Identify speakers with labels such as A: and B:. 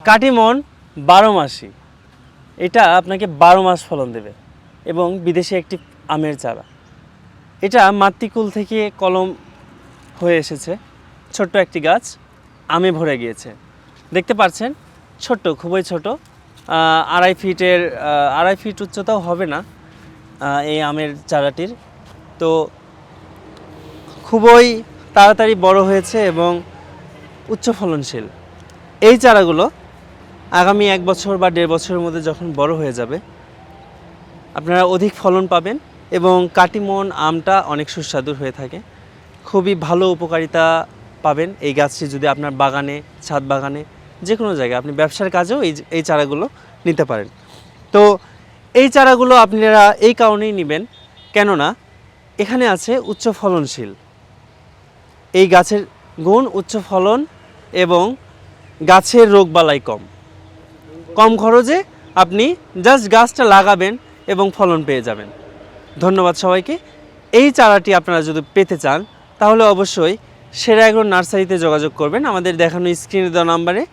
A: কাটিমন 12 মাসি, এটা আপনাকে 12 মাস ফলন দেবে এবং বিদেশি একটি আমের চারা। এটা মাতৃকুল থেকে কলম হয়ে এসেছে, ছোট্ট একটি গাছ আমে ভরে গিয়েছে। দেখতে পাচ্ছেন ছোট্ট, খুবই ছোট, 2.5 ফিট উচ্চতাও হবে না এই আমের চারাটির। তো খুবই তাড়াতাড়ি বড় হয়েছে এবং উচ্চ ফলনশীল। এই চারাগুলো আগামী 1 বছর বা 1.5 বছরের মধ্যে যখন বড় হয়ে যাবে আপনারা অধিক ফলন পাবেন এবং কাটিমন আমটা অনেক সুস্বাদু হয়ে থাকে। খুবই ভালো উপকারিতা পাবেন এই গাছটি যদি আপনার বাগানে, ছাদ বাগানে, যে কোনো জায়গায় আপনি ব্যবসার কাজেও এই চারাগুলো নিতে পারেন। তো এই চারাগুলো আপনারা এই কারণেই নেবেন, কেননা এখানে আছে উচ্চ ফলনশীল। এই গাছের গুণ উচ্চ ফলন এবং গাছের রোগবালাই কম। কম খরচে আপনি জাস্ট গাছটা লাগাবেন এবং ফলন পেয়ে যাবেন। ধন্যবাদ সবাইকে। এই চারাটি আপনারা যদি পেতে চান তাহলে অবশ্যই সেরা এগ্রো নার্সারিতে যোগাযোগ করবেন আমাদের দেখানো স্ক্রিনে দেওয়া নাম্বারে।